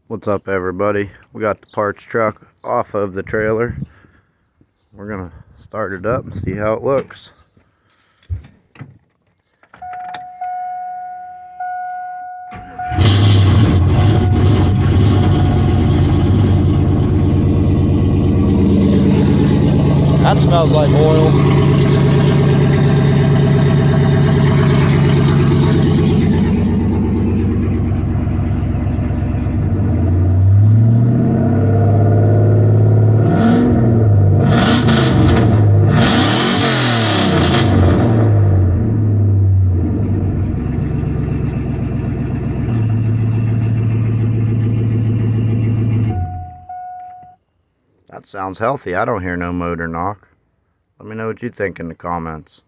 What's up, everybody? We got the parts truck off of the trailer. We're gonna start it up and see how it looks. That smells like oil. That sounds healthy. I don't hear no motor knock. Let me know what you think in the comments.